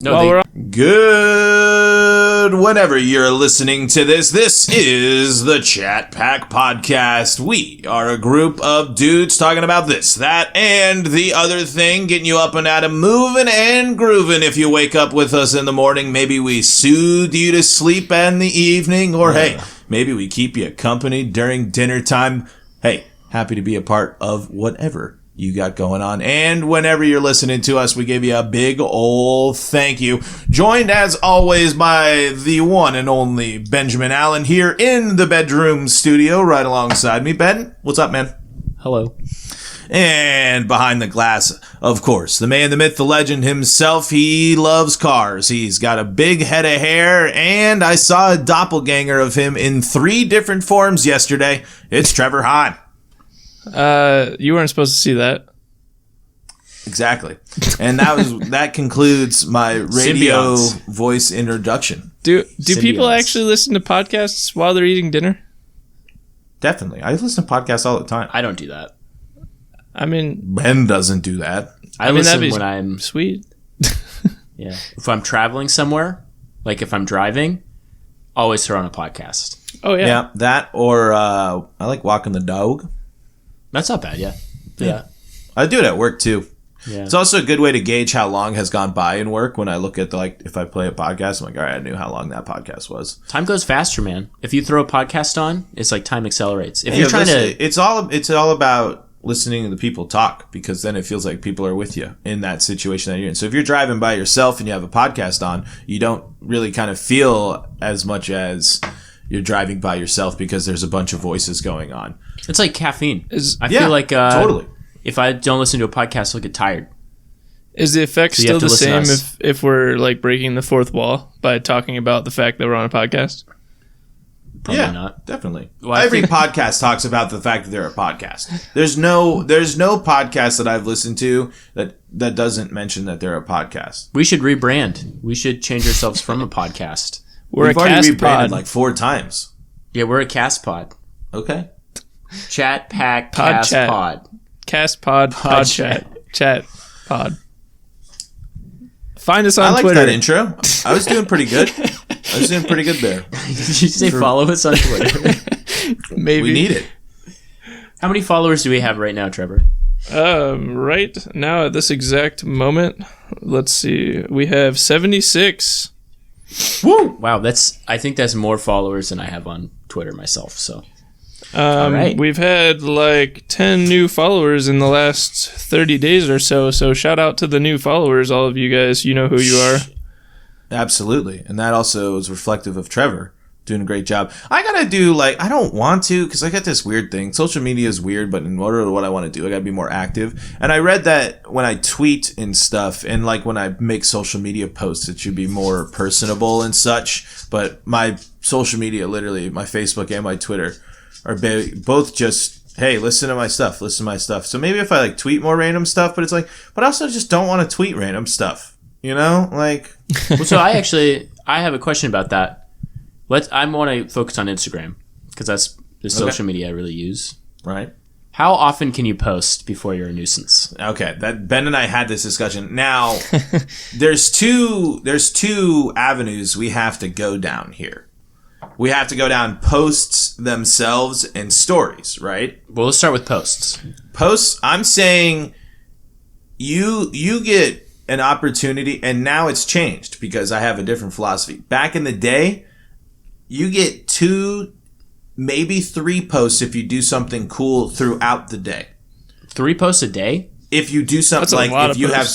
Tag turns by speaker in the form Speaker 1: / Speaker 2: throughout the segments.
Speaker 1: No,
Speaker 2: Good. Whenever you're listening to this is the Chat Pack Podcast. We are a group of dudes talking about this, that, and the other thing, getting you up and at 'em, moving and grooving. If you wake up with us in the morning, maybe we soothe you to sleep in the evening, or hey, maybe we keep you company during dinner time. Hey, happy to be a part of whatever you got going on. And whenever you're listening to us, we give you a big old thank you. Joined as always by the one and only Benjamin Allen here in the bedroom studio right alongside me. Ben, what's up, man?
Speaker 1: Hello.
Speaker 2: And behind the glass, of course, the man, the myth, the legend himself. He loves cars. He's got a big head of hair, and I saw a doppelganger of him in 3 different forms yesterday. It's Trevor Hahn.
Speaker 3: You weren't supposed to see that.
Speaker 2: Exactly. And that concludes my radio voice introduction.
Speaker 3: Do people actually listen to podcasts while they're eating dinner?
Speaker 2: Definitely. I listen to podcasts all the time.
Speaker 1: I don't do that.
Speaker 3: I mean,
Speaker 2: Ben doesn't do that.
Speaker 1: I listen when I'm
Speaker 3: sweet.
Speaker 1: Yeah. If I'm traveling somewhere, like if I'm driving, always throw on a podcast.
Speaker 3: Oh yeah.
Speaker 2: Yeah, that or I like walking the dog.
Speaker 1: That's not bad, yeah. Yeah.
Speaker 2: I do it at work too.
Speaker 1: Yeah.
Speaker 2: It's also a good way to gauge how long has gone by in work. When I look at if I play a podcast, I'm like, all right, I knew how long that podcast was.
Speaker 1: Time goes faster, man. If you throw a podcast on, it's like time accelerates. If
Speaker 2: you're trying to, it's all about listening to the people talk, because then it feels like people are with you in that situation that you're in. So if you're driving by yourself and you have a podcast on, you don't really kind of feel as much as you're driving by yourself because there's a bunch of voices going on.
Speaker 1: It's like caffeine. I
Speaker 2: feel like totally.
Speaker 1: If I don't listen to a podcast, I'll get tired.
Speaker 3: Is the effect still the same if we're like breaking the fourth wall by talking about the fact that we're on a podcast?
Speaker 1: Probably not.
Speaker 2: Definitely. Well, every podcast talks about the fact that they're a podcast. There's no podcast that I've listened to that doesn't mention that they're a podcast.
Speaker 1: We should rebrand. We should change ourselves from a podcast.
Speaker 2: We've already rebranded like 4 times.
Speaker 1: Yeah, we're a cast pod.
Speaker 2: Okay.
Speaker 1: Chat Pack Cast Pod.
Speaker 3: Cast Pod Chat Pod. Find us on
Speaker 2: Twitter.
Speaker 3: I like
Speaker 2: that intro. I was doing pretty good. There.
Speaker 1: Did you say follow us on Twitter?
Speaker 3: Maybe.
Speaker 2: We need it.
Speaker 1: How many followers do we have right now, Trevor?
Speaker 3: Right now at this exact moment, let's see. We have 76.
Speaker 1: Woo! Wow, I think that's more followers than I have on Twitter myself, so.
Speaker 3: All right. We've had like 10 new followers in the last 30 days or so shout out to the new followers, all of you guys. You know who you are.
Speaker 2: Absolutely. And that also is reflective of Trevor doing a great job. I gotta do I don't want to, because I got this weird thing. Social media is weird, but in order to what I want to do, I gotta be more active. And I read that when I tweet and stuff, and when I make social media posts, it should be more personable and such. But my social media, literally my Facebook and my Twitter, are both just, hey, listen to my stuff. So maybe if I tweet more random stuff, but but I also just don't want to tweet random stuff. You know,
Speaker 1: Well, so I have a question about that. I want to focus on Instagram because that's the social media I really use.
Speaker 2: Right.
Speaker 1: How often can you post before you're a nuisance?
Speaker 2: Okay, Ben and I had this discussion. Now, there's two avenues we have to go down here. We have to go down posts themselves and stories, right?
Speaker 1: Well, let's start with posts.
Speaker 2: Posts, I'm saying you get an opportunity, and now it's changed because I have a different philosophy. Back in the day, you get 2, maybe 3 posts if you do something cool throughout the day.
Speaker 1: 3 posts a day?
Speaker 2: If you do something if you have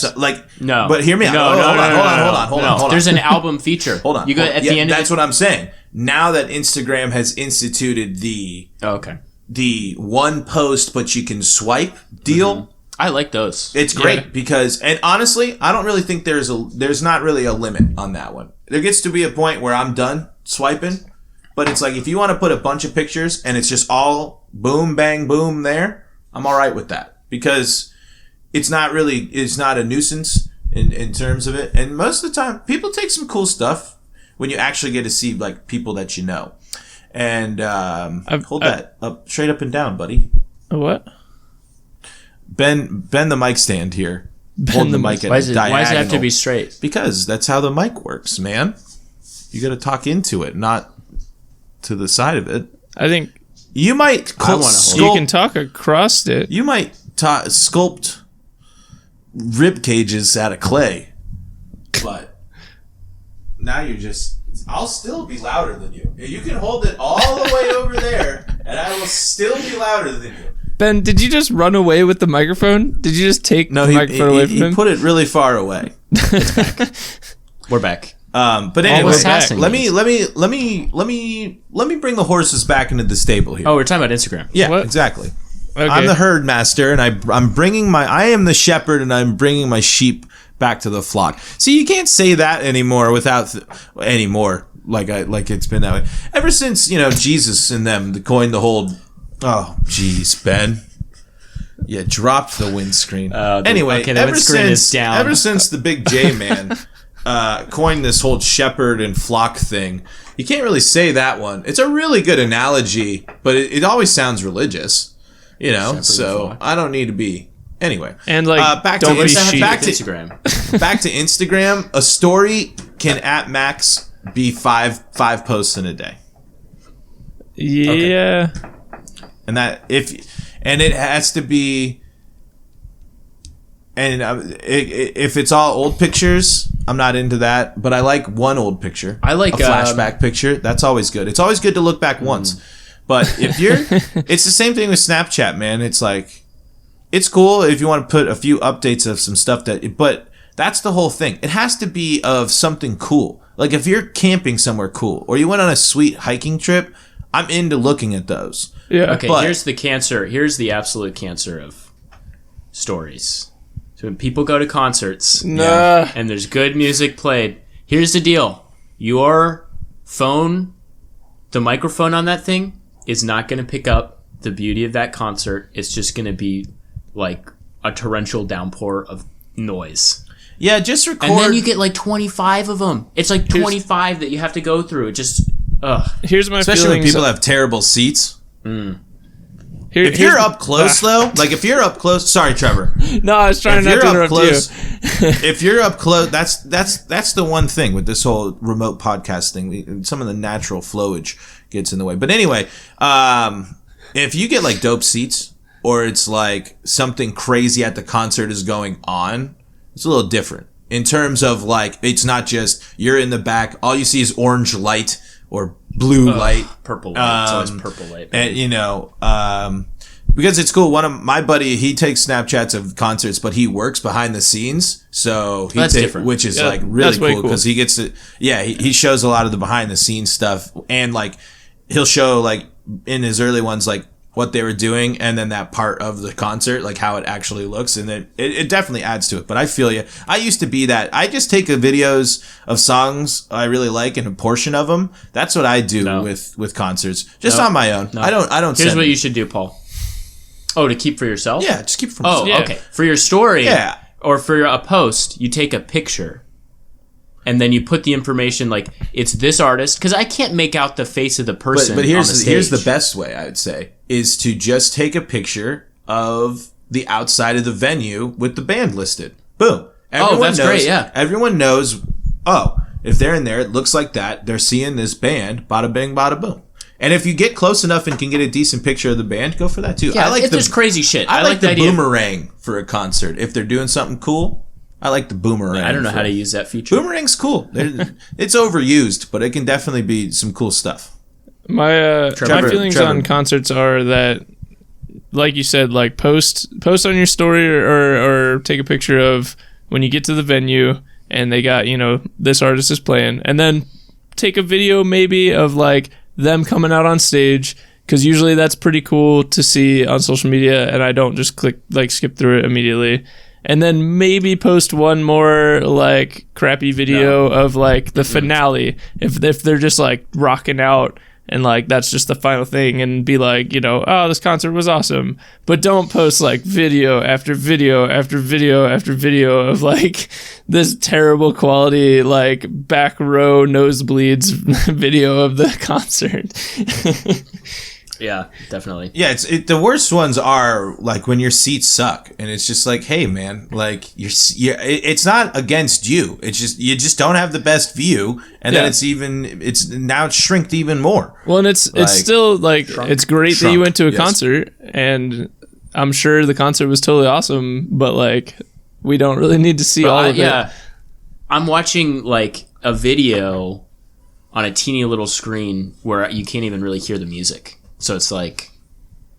Speaker 1: no,
Speaker 2: but hear me out. Hold on.
Speaker 1: There's an album feature.
Speaker 2: Hold on.
Speaker 1: You go at the end.
Speaker 2: That's what I'm saying. Now that Instagram has instituted the one post but you can swipe deal.
Speaker 1: Mm-hmm. I like those.
Speaker 2: It's great because, and honestly, I don't really think there's not really a limit on that one. There gets to be a point where I'm done swiping, but it's if you want to put a bunch of pictures and it's just all boom, bang, boom there, I'm all right with that because it's not a nuisance in terms of it. And most of the time, people take some cool stuff when you actually get to see people that you know. And hold that up straight up and down, buddy.
Speaker 3: A what?
Speaker 2: Ben the mic stand here. holding the mic at
Speaker 1: why
Speaker 2: a
Speaker 1: does it
Speaker 2: diagonal.
Speaker 1: have to be straight?
Speaker 2: Because that's how the mic works, man. You got to talk into it, not to the side of it.
Speaker 3: I think
Speaker 2: you might
Speaker 3: you can talk across it.
Speaker 2: You might sculpt rib cages out of clay, but now you're just. I'll still be louder than you. You can hold it all the way over there, and I will still be louder than you.
Speaker 3: Ben, did you just run away with the microphone? Did you just take the microphone away from him?
Speaker 2: He put it really far away.
Speaker 1: We're back.
Speaker 2: But anyway,
Speaker 1: let
Speaker 2: me bring the horses back into the stable here.
Speaker 1: Oh, we're talking about Instagram.
Speaker 2: Yeah,
Speaker 3: What?
Speaker 2: exactly.
Speaker 3: Okay.
Speaker 2: I'm the herd master, and I am the shepherd, and I'm bringing my sheep back to the flock. See, you can't say that anymore like it's been that way ever since Jesus and them coined the whole. Oh, jeez, Ben. Yeah, dropped the windscreen. Anyway,
Speaker 1: the windscreen is down.
Speaker 2: Ever since the big J man coined this whole shepherd and flock thing, you can't really say that one. It's a really good analogy, but it always sounds religious, so I don't need to be. Anyway,
Speaker 3: and
Speaker 2: back to
Speaker 1: Instagram.
Speaker 2: Back to Instagram. A story can at max be five posts in a day.
Speaker 3: Yeah.
Speaker 2: Okay. And it has to be, and if it's all old pictures, I'm not into that. But I like one old picture.
Speaker 1: I like
Speaker 2: a flashback picture. That's always good. It's always good to look back once. But if it's the same thing with Snapchat, man. It's like, it's cool if you want to put a few updates of some stuff but that's the whole thing. It has to be of something cool. Like if you're camping somewhere cool, or you went on a sweet hiking trip, I'm into looking at those.
Speaker 3: Yeah.
Speaker 1: Okay, here's the cancer. Here's the absolute cancer of stories. So when people go to concerts and there's good music played, here's the deal. Your phone, the microphone on that thing, is not going to pick up the beauty of that concert. It's just going to be like a torrential downpour of noise.
Speaker 2: Yeah, just record.
Speaker 1: And then you get like 25 of them. It's like 25 that you have to go through. It just...
Speaker 3: Here's my
Speaker 2: especially
Speaker 3: feelings.
Speaker 2: when people have terrible seats. If
Speaker 3: Here's
Speaker 2: you're up close, though, like if you're up close, sorry, Trevor.
Speaker 3: No, I was trying not to interrupt you.
Speaker 2: If you're up close, that's the one thing with this whole remote podcast thing. Some of the natural flowage gets in the way. But anyway, if you get like dope seats, or it's like something crazy at the concert is going on, it's a little different in terms of like it's not just you're in the back, all you see is orange light. Or blue light.
Speaker 1: Purple light. It's always purple light.
Speaker 2: Baby. And, because it's cool. One of my buddy, he takes Snapchats of concerts, but he works behind the scenes. So
Speaker 1: that's different.
Speaker 2: Which is like really cool because he gets to, he shows a lot of the behind the scenes stuff. And like, he'll show like in his early ones, like what they were doing and then that part of the concert, like how it actually looks. And then it definitely adds to it. But I feel you. I used to be that. I just take the videos of songs I really like and a portion of them. That's what I do with concerts. Just on my own. No. I don't
Speaker 1: Here's what you should do, Paul. Oh, to keep for yourself?
Speaker 2: Yeah, just keep it for myself.
Speaker 1: Oh, yeah. Okay. For your story.
Speaker 2: Yeah.
Speaker 1: Or for a post, you take a picture. And then you put the information like it's this artist because I can't make out the face of the person.
Speaker 2: But here's the best way I would say is to just take a picture of the outside of the venue with the band listed. Boom.
Speaker 1: That's great. Yeah.
Speaker 2: Everyone knows. Oh, if they're in there, it looks like that. They're seeing this band. Bada bing, bada boom. And if you get close enough and can get a decent picture of the band, go for that too.
Speaker 1: Yeah, if there's crazy shit.
Speaker 2: I like the
Speaker 1: idea.
Speaker 2: boomerang for a concert. If they're doing something cool. I like the boomerang.
Speaker 1: I don't know how to use that feature.
Speaker 2: Boomerang's cool. It's overused, but it can definitely be some cool stuff.
Speaker 3: My feelings on concerts are that, like you said, like post on your story or take a picture of when you get to the venue and they got, this artist is playing, and then take a video maybe of like them coming out on stage, because usually that's pretty cool to see on social media, and I don't just skip through it immediately. And then maybe post one more like crappy video of like the finale if they're just like rocking out and like that's just the final thing, and be like, oh, this concert was awesome. But don't post like video after video after video after video of like this terrible quality like back row nosebleeds video of the concert.
Speaker 1: Yeah, definitely.
Speaker 2: Yeah, the worst ones are like when your seats suck, and it's just like, hey man, like it's not against you. It's just you just don't have the best view, and then it's now shrinked even more.
Speaker 3: Well, and it's still like it's great that you went to a concert, and I'm sure the concert was totally awesome, but like we don't really need to see all of it. Yeah,
Speaker 1: I'm watching like a video on a teeny little screen where you can't even really hear the music. So it's like...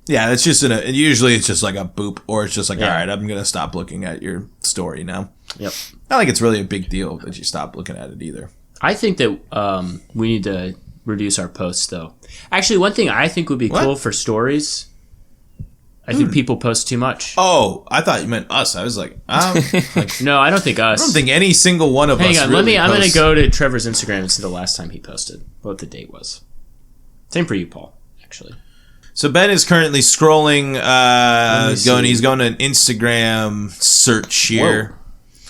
Speaker 2: Yeah, it's just usually it's just like a boop, or it's just like, all right, I'm going to stop looking at your story now.
Speaker 1: Yep.
Speaker 2: I don't think it's really a big deal that you stop looking at it either.
Speaker 1: I think that we need to reduce our posts, though. Actually, one thing I think would be cool for stories... I think people post too much.
Speaker 2: Oh, I thought you meant us. I was like
Speaker 1: no, I don't think us.
Speaker 2: I don't think any single one of us.
Speaker 1: Hang on, really I'm going to go to Trevor's Instagram and see the last time he posted, what the date was. Same for you, Paul, actually.
Speaker 2: So Ben is currently scrolling, he's going to an Instagram search here. Whoa.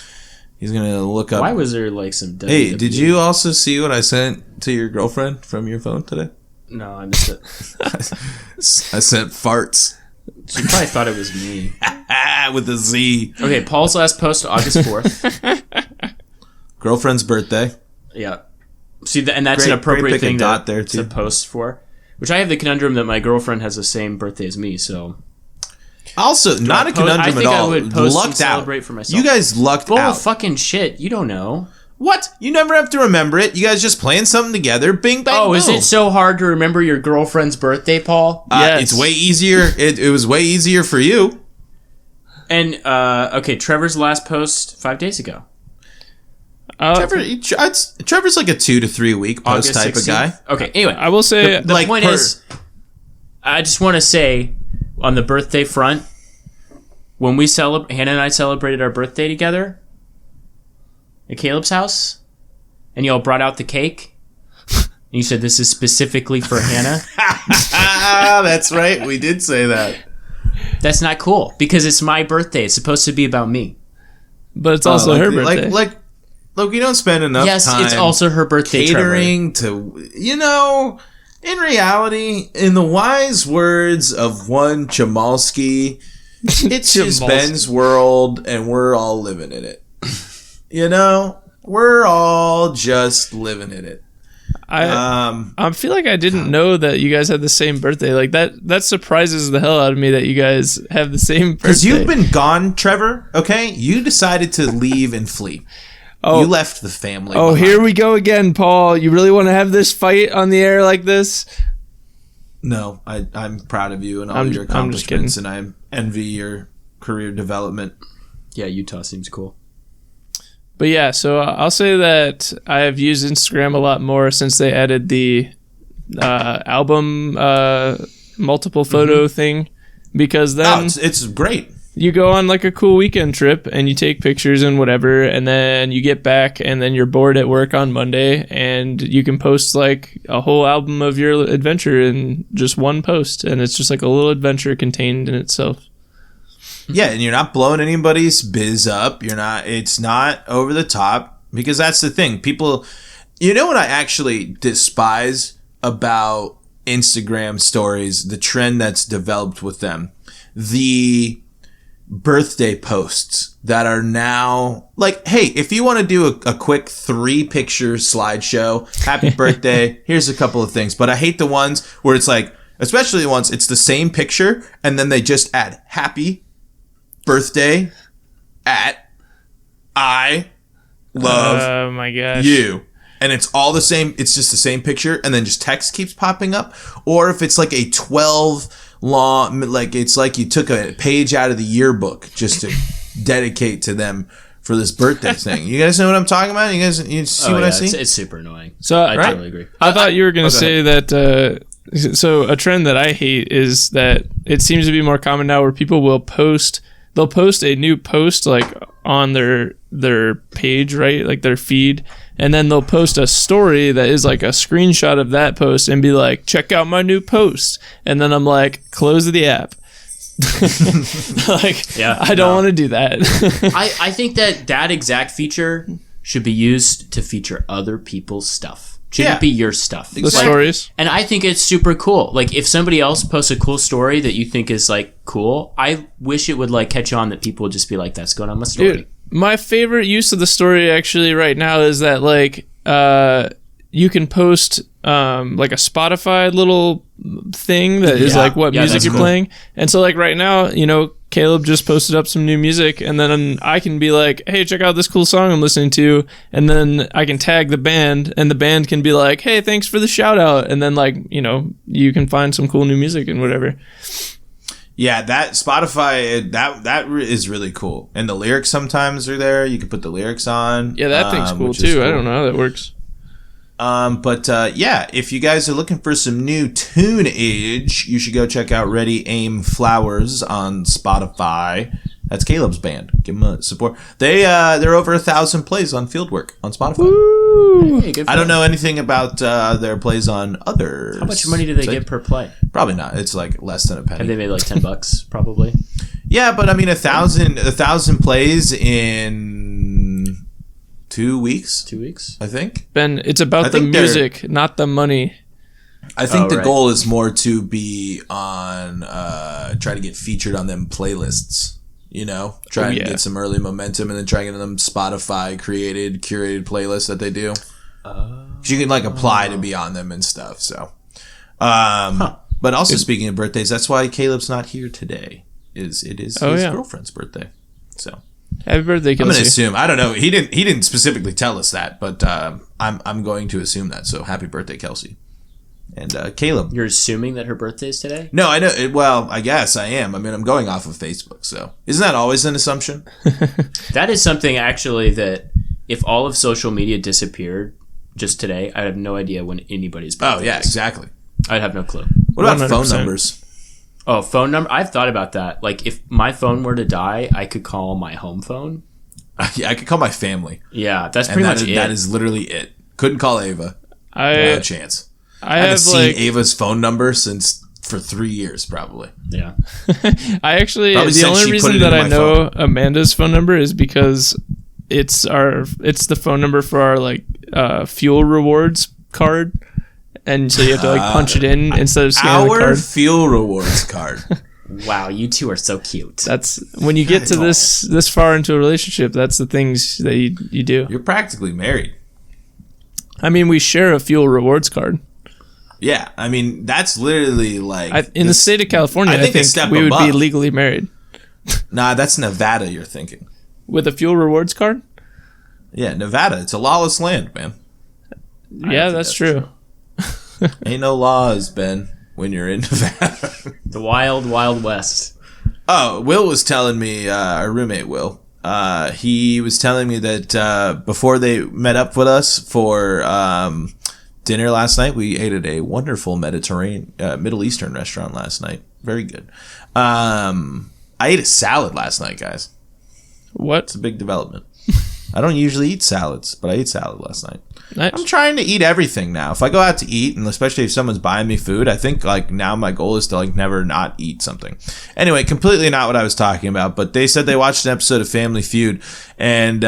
Speaker 2: He's going to look up.
Speaker 1: Why was there like some...
Speaker 2: Hey, did you also see what I sent to your girlfriend from your phone today?
Speaker 1: No, I missed it.
Speaker 2: I sent farts.
Speaker 1: She probably thought it was me.
Speaker 2: With a Z.
Speaker 1: Okay, Paul's last post, August 4th.
Speaker 2: Girlfriend's birthday.
Speaker 1: Yeah. See, and that's an appropriate thing to post for. Which I have the conundrum that my girlfriend has the same birthday as me, so...
Speaker 2: Also, not a conundrum at all.
Speaker 1: I would post and celebrate for myself.
Speaker 2: You guys lucked out.
Speaker 1: Bull fucking shit. You don't know.
Speaker 2: What? You never have to remember it. You guys just plan something together. Bing, bang, boom.
Speaker 1: Is it so hard to remember your girlfriend's birthday, Paul?
Speaker 2: Yes. It's way easier. It was way easier for you.
Speaker 1: And, okay, Trevor's last post 5 days ago.
Speaker 2: Trevor's like a 2 to 3 week post
Speaker 1: August
Speaker 2: type
Speaker 1: 16th.
Speaker 2: of guy.
Speaker 1: Okay, anyway.
Speaker 3: I will say...
Speaker 1: The point is, I just want to say, on the birthday front, when we Hannah and I celebrated our birthday together... at Caleb's house, and y'all brought out the cake, and you said this is specifically for Hannah.
Speaker 2: That's right, we did say that.
Speaker 1: That's not cool, because it's my birthday. It's supposed to be about me.
Speaker 3: But it's also her birthday.
Speaker 2: Look, you don't spend enough time...
Speaker 1: Yes, it's also her birthday,
Speaker 2: catering to... You know, in reality, in the wise words of one Chamalski, it's just Ben's world, and we're all living in it. You know, we're all just living in it.
Speaker 3: I feel like I didn't know that you guys had the same birthday. Like that surprises the hell out of me that you guys have the same birthday.
Speaker 2: Because you've been gone, Trevor, okay? You decided to leave and flee. Oh, you left the family behind.
Speaker 3: Here we go again, Paul. You really want to have this fight on the air like this?
Speaker 2: No, I'm proud of you and all your accomplishments, and I envy your career development.
Speaker 1: Yeah, Utah seems cool.
Speaker 3: But yeah, so I'll say that I have used Instagram a lot more since they added the album multiple photo thing, because then
Speaker 2: it's great.
Speaker 3: You go on like a cool weekend trip and you take pictures and whatever, and then you get back and then you're bored at work on Monday and you can post like a whole album of your adventure in just one post, and it's just like a little adventure contained in itself.
Speaker 2: Yeah, and you're not blowing anybody's biz up. It's not over the top, because that's the thing. People, you know what I actually despise about Instagram stories, the trend that's developed with them? The birthday posts that are now like, hey, if you want to do a quick 3-picture slideshow, happy birthday, here's a couple of things. But I hate the ones where it's like, especially the ones, it's the same picture and then they just add happy birthday at I love
Speaker 3: my gosh.
Speaker 2: you. And it's all the same. It's just the same picture. And then just text keeps popping up. Or if it's like a 12 long, like it's like you took a page out of the yearbook just to dedicate to them for this birthday thing. You guys know what I'm talking about? You see what I see?
Speaker 1: It's super annoying.
Speaker 3: So
Speaker 1: I totally agree.
Speaker 3: I thought you were going to say that... so a trend that I hate is that it seems to be more common now where people will post... They'll post a new post like on their page, right? Like their feed. And then they'll post a story that is like a screenshot of that post and be like, check out my new post. And then I'm like, close the app. I don't want to do that.
Speaker 1: I think that exact feature should be used to feature other people's stuff. Shouldn't be your stuff.
Speaker 3: The stories.
Speaker 1: And I think it's super cool. Like, if somebody else posts a cool story that you think is, like, cool, I wish it would, like, catch on that people would just be like, that's going on my story.
Speaker 3: Dude, my favorite use of the story, actually, right now is that, like, you can post, like, a Spotify little thing that is, like, what music you're playing. And so, like, right now, you know, Caleb just posted up some new music, and then I can be like, hey, check out this cool song I'm listening to, and then I can tag the band, and the band can be like, hey, thanks for the shout out, and then, like, you know, you can find some cool new music and whatever.
Speaker 2: Yeah, that Spotify, that is really cool. And the lyrics sometimes are there. You can put the lyrics on.
Speaker 3: Yeah, that thing's cool too. Cool. I don't know how that works.
Speaker 2: Yeah, if you guys are looking for some new tunage, you should go check out Ready Aim Flowers on Spotify. That's Caleb's band. Give them a support. They're over 1,000 plays on Fieldwork on Spotify.
Speaker 3: Woo!
Speaker 1: Hey,
Speaker 2: I don't know anything about their plays on others.
Speaker 1: How much money do they get per play?
Speaker 2: Probably not. It's like less than a penny.
Speaker 1: Have they made like $10 probably?
Speaker 2: Yeah, but I mean 1,000 plays in 2 weeks.
Speaker 1: 2 weeks,
Speaker 2: I think.
Speaker 3: Ben, it's about the music, not the money.
Speaker 2: I think the goal is more to be on, try to get featured on them playlists. You know, try to get some early momentum, and then try to get them Spotify curated playlists that they do. You can like apply to be on them and stuff. So, but also speaking of birthdays, that's why Caleb's not here today. It is his girlfriend's birthday. So.
Speaker 3: Happy birthday, Kelsey.
Speaker 2: I'm gonna assume. I don't know. He didn't specifically tell us that, but I'm going to assume that. So happy birthday, Kelsey. And Caleb.
Speaker 1: You're assuming that her birthday is today?
Speaker 2: No, I know. Well, I guess I am. I mean, I'm going off of Facebook. So isn't that always an assumption?
Speaker 1: That is something actually that if all of social media disappeared just today, I have no idea when anybody's birthday.
Speaker 2: Oh yeah, exactly.
Speaker 1: I'd have no clue.
Speaker 2: What about
Speaker 3: 100%.
Speaker 2: phone numbers?
Speaker 1: Oh, phone number? I've thought about that. Like, if my phone were to die, I could call my home phone.
Speaker 2: Yeah, I could call my family.
Speaker 1: Yeah, that's pretty much it.
Speaker 2: That is literally it. Couldn't call Ava. No chance. I haven't seen Ava's phone number for 3 years, probably.
Speaker 1: Yeah.
Speaker 3: I actually, the only reason that I know Amanda's phone number is because it's the phone number for our like fuel rewards card. And so you have to like punch it in instead of scanning the card.
Speaker 2: Our fuel rewards card.
Speaker 1: Wow, you two are so cute.
Speaker 3: That's when you get to this far into a relationship. That's the things that you do.
Speaker 2: You're practically married.
Speaker 3: I mean, we share a fuel rewards card.
Speaker 2: Yeah, I mean that's literally like
Speaker 3: in the state of California. I think we would be legally married.
Speaker 2: Nah, that's Nevada. You're thinking
Speaker 3: with a fuel rewards card?
Speaker 2: Yeah, Nevada. It's a lawless land, man.
Speaker 3: Yeah, that's true.
Speaker 2: Ain't no laws, Ben, when you're in Nevada.
Speaker 1: The wild, wild west.
Speaker 2: Oh, Will was telling me, our roommate Will, he was telling me that before they met up with us for dinner last night, we ate at a wonderful Middle Eastern restaurant last night. Very good. I ate a salad last night, guys.
Speaker 3: What?
Speaker 2: It's a big development. I don't usually eat salads, but I ate salad last night.
Speaker 3: Nice.
Speaker 2: I'm trying to eat everything now. If I go out to eat, and especially if someone's buying me food, I think like now my goal is to like never not eat something. Anyway, completely not what I was talking about, but they said they watched an episode of Family Feud, and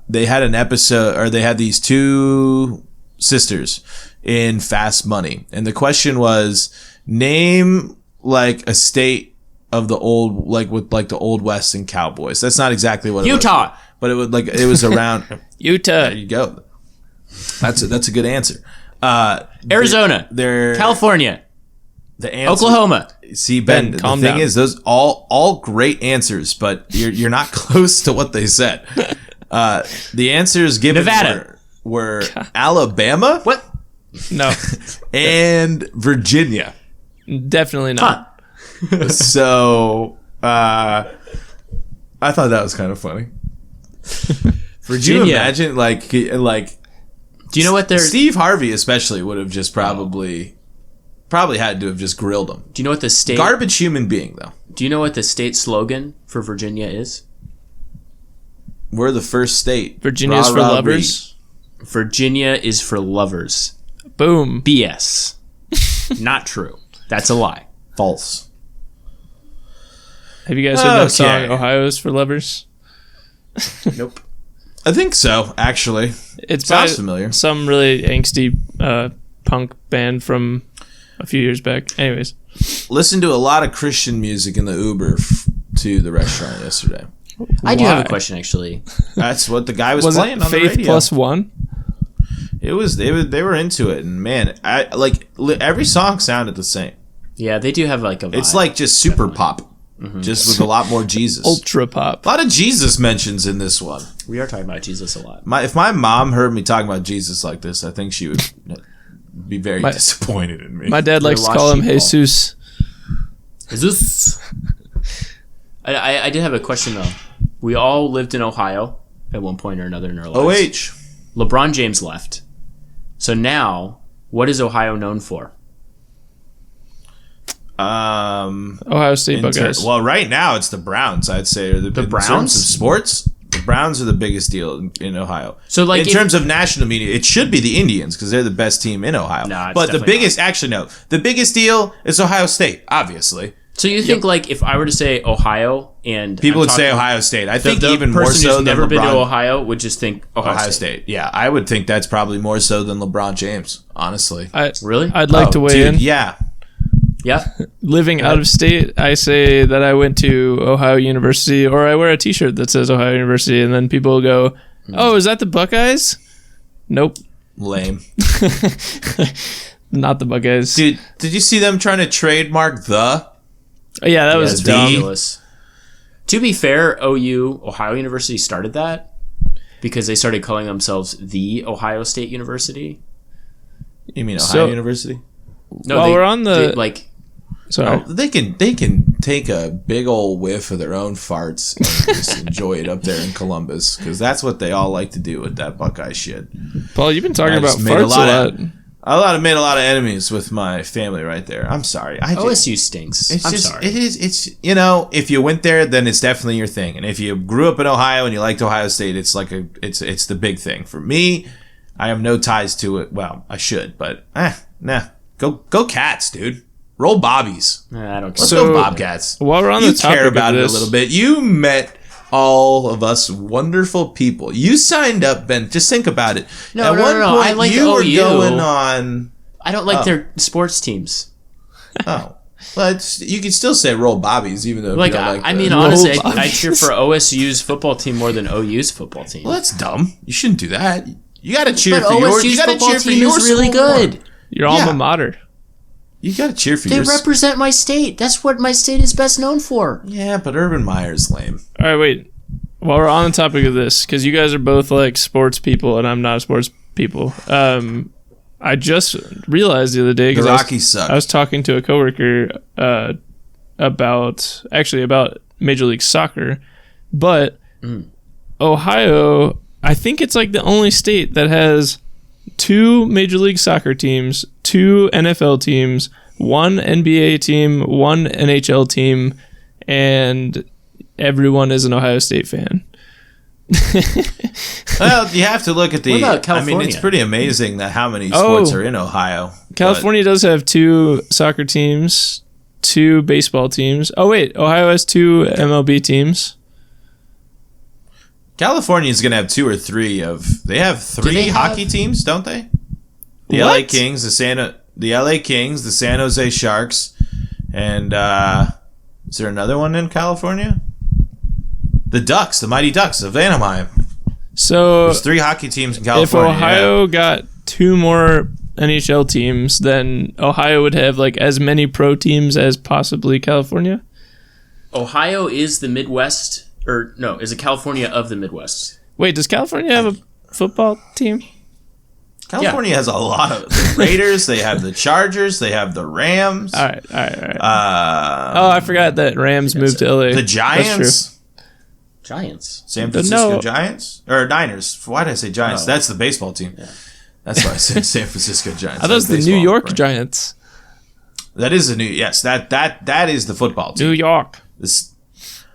Speaker 2: they had an episode, or they had these two sisters in Fast Money, and the question was, name like a state of the old, like with like the Old West and cowboys. That's not exactly what
Speaker 1: Utah.
Speaker 2: It was, but it was around
Speaker 3: Utah.
Speaker 2: There you go. That's a good answer.
Speaker 1: Arizona, California,
Speaker 2: the answer,
Speaker 1: Oklahoma.
Speaker 2: See, Ben, the thing down. Is, those all great ansers, but you're not close to what they said. The answers given
Speaker 1: Nevada
Speaker 2: were Alabama.
Speaker 1: What?
Speaker 3: No.
Speaker 2: And Virginia.
Speaker 3: Definitely not.
Speaker 2: Huh. So I thought that was kind of funny. Virginia. You imagine like
Speaker 1: do you know what
Speaker 2: Steve Harvey especially would have just probably had to have just grilled him.
Speaker 1: Do you know what the state
Speaker 2: garbage human being though?
Speaker 1: Do you know what the state slogan for Virginia is?
Speaker 2: We're the first state.
Speaker 3: Virginia's for lovers.
Speaker 1: Virginia is for lovers.
Speaker 3: Boom.
Speaker 1: BS. Not true. That's a lie.
Speaker 2: False.
Speaker 3: Have you guys heard that song, Ohio's for Lovers?
Speaker 1: Nope.
Speaker 2: I think so, actually.
Speaker 3: It
Speaker 2: sounds familiar.
Speaker 3: Some really angsty punk band from a few years back. Anyways.
Speaker 2: Listened to a lot of Christian music in the Uber to the restaurant yesterday.
Speaker 1: I do have a question, actually.
Speaker 2: That's what the guy was playing
Speaker 3: it
Speaker 2: on the
Speaker 3: Faith
Speaker 2: radio.
Speaker 3: Plus One?
Speaker 2: It was. They were into it, and man, every song sounded the same.
Speaker 1: Yeah, they do have like a vibe.
Speaker 2: It's like just super pop, just with a lot more Jesus.
Speaker 3: Ultra pop.
Speaker 2: A lot of Jesus mentions in this one.
Speaker 1: We are talking about Jesus a lot.
Speaker 2: If my mom heard me talking about Jesus like this, I think she would be very disappointed in me.
Speaker 3: My dad likes to call him Jesus.
Speaker 1: Jesus. I did have a question, though. We all lived in Ohio at one point or another in our lives. LeBron James left. So now, what is Ohio known for?
Speaker 3: Ohio State Buckeyes.
Speaker 2: Well, right now it's the Browns, I'd say. Are the Browns? In terms of sports, the Browns are the biggest deal in Ohio. So, like, in terms of national media, it should be the Indians because they're the best team in Ohio. But the biggest, the biggest deal is Ohio State, obviously.
Speaker 1: So you think, like, if I were to say Ohio and
Speaker 2: people would say Ohio State, I think even more so than LeBron. The person who's
Speaker 1: never been to Ohio would just think Ohio State.
Speaker 2: Yeah, I would think that's probably more so than LeBron James, honestly.
Speaker 1: Really?
Speaker 3: I'd like to weigh in.
Speaker 2: Yeah.
Speaker 1: Yeah.
Speaker 3: Living out of state, I say that I went to Ohio University, or I wear a T-shirt that says Ohio University, and then people will go, "Oh, is that the Buckeyes?" Nope.
Speaker 2: Lame.
Speaker 3: Not the Buckeyes.
Speaker 2: Dude, did you see them trying to trademark the?
Speaker 3: Oh, yeah, that was dumb.
Speaker 1: Ridiculous. To be fair, Ohio University started that because they started calling themselves the Ohio State University.
Speaker 2: You mean Ohio University?
Speaker 1: No, we're on the
Speaker 3: sorry.
Speaker 2: They can take a big old whiff of their own farts and just enjoy it up there in Columbus because that's what they all like to do with that Buckeye shit.
Speaker 3: Paul, you've been talking about farts a lot.
Speaker 2: Made a lot of enemies with my family right there. I'm sorry.
Speaker 1: OSU stinks. I'm sorry.
Speaker 2: It's if you went there, then it's definitely your thing. And if you grew up in Ohio and you liked Ohio State, it's like it's the big thing. For me, I have no ties to it. Well, I should, but nah. Go Cats, dude. Roll Bobbies.
Speaker 1: I don't care.
Speaker 2: Let's go Bobcats.
Speaker 3: While we're on the topic
Speaker 2: care about
Speaker 3: of
Speaker 2: it
Speaker 3: this,
Speaker 2: a little bit. You met all of us wonderful people. You signed up, Ben. Just think about it.
Speaker 1: No. I like
Speaker 2: you were
Speaker 1: OU.
Speaker 2: going on.
Speaker 1: I don't like their sports teams.
Speaker 2: Oh. But you can still say roll Bobbies, even though
Speaker 1: like,
Speaker 2: you don't like
Speaker 1: I mean, honestly, I cheer for OSU's football team more than OU's football team.
Speaker 2: Well, that's dumb. You shouldn't do that. You got to cheer for
Speaker 1: OSU's
Speaker 2: yours. You got to cheer for yours.
Speaker 1: Really good.
Speaker 3: Your alma mater.
Speaker 2: You got to cheer for
Speaker 1: yours.
Speaker 2: yours.
Speaker 1: They represent my state. That's what my state is best known for.
Speaker 2: Yeah, but Urban Meyer's lame.
Speaker 3: All right, wait. While we're on the topic of this, because you guys are both like sports people and I'm not a sports people, I just realized the other day
Speaker 2: the Rockies suck.
Speaker 3: I was talking to a coworker about Major League Soccer, but Ohio, I think it's like the only state that has 2 Major League Soccer teams, 2 NFL teams, 1 NBA team, 1 NHL team, and everyone is an Ohio State fan.
Speaker 2: Well, you have to look at the.
Speaker 1: What about California?
Speaker 2: I mean, it's pretty amazing that how many sports are in Ohio.
Speaker 3: California does have 2 soccer teams, 2 baseball teams. Oh wait, Ohio has 2 MLB teams.
Speaker 2: California is going to have 2 or 3 of. They have 3 hockey teams, don't they? The LA Kings, the LA Kings, the San Jose Sharks, and is there another one in California? The Ducks, the Mighty Ducks of Anaheim.
Speaker 3: So
Speaker 2: there's 3 hockey teams in California.
Speaker 3: If Ohio got 2 more NHL teams, then Ohio would have like as many pro teams as possibly California.
Speaker 1: Ohio is the Midwest, or no, is it California of the Midwest?
Speaker 3: Wait, does California have a football team?
Speaker 2: California has a lot of the Raiders. They have the Chargers. They have the Rams.
Speaker 3: All right. I forgot that Rams moved to LA.
Speaker 2: The Giants.
Speaker 1: Giants.
Speaker 2: San Francisco Giants? Or Niners. Why did I say Giants? That's the baseball team. Yeah. That's why I said San Francisco Giants.
Speaker 3: I thought it was the New York Giants.
Speaker 2: That is the that is the football team.
Speaker 3: New York.
Speaker 2: The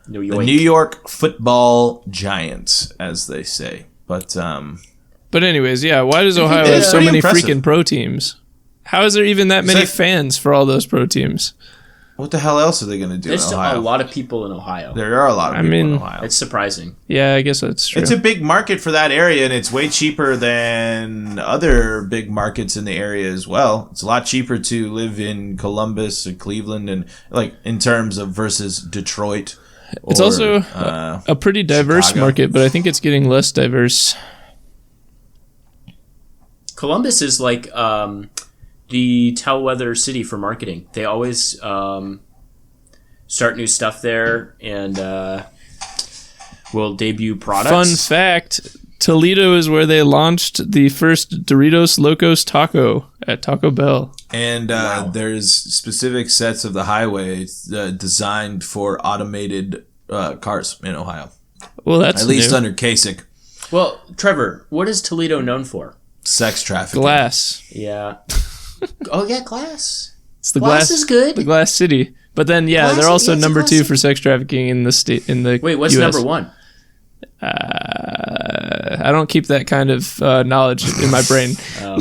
Speaker 2: New York football Giants, as they say. But
Speaker 3: anyways, yeah, why does Ohio have so many freaking pro teams? How is there even that many fans for all those pro teams?
Speaker 2: What the hell else are they going to do
Speaker 1: There's
Speaker 2: in Ohio?
Speaker 1: a lot of people in Ohio.
Speaker 2: There are a lot of people in Ohio.
Speaker 1: It's surprising.
Speaker 3: Yeah, I guess that's true.
Speaker 2: It's a big market for that area, and it's way cheaper than other big markets in the area as well. It's a lot cheaper to live in Columbus or Cleveland, and like in terms of versus Detroit.
Speaker 3: It's also a pretty diverse
Speaker 2: Chicago.
Speaker 3: market, but I think it's getting less diverse.
Speaker 1: Columbus is like the tellweather city for marketing. They always start new stuff there and will debut products.
Speaker 3: Fun fact, Toledo is where they launched the first Doritos Locos Taco at Taco Bell.
Speaker 2: And there's specific sets of the highway designed for automated cars in Ohio.
Speaker 3: Well, that's
Speaker 2: at least
Speaker 3: new.
Speaker 2: under Kasich.
Speaker 1: Well, Trevor, what is Toledo known for?
Speaker 2: Sex trafficking.
Speaker 3: Glass.
Speaker 1: Yeah. Oh yeah, glass.
Speaker 3: It's the
Speaker 1: Glass is good.
Speaker 3: The Glass City. But then,
Speaker 1: Glass-
Speaker 3: they're also
Speaker 1: yeah, it's a
Speaker 3: number
Speaker 1: Glass
Speaker 3: 2
Speaker 1: City.
Speaker 3: for sex trafficking in the state.
Speaker 1: Wait, what's
Speaker 3: US.
Speaker 1: number 1?
Speaker 3: I don't keep that kind of knowledge in my brain.
Speaker 1: Oh.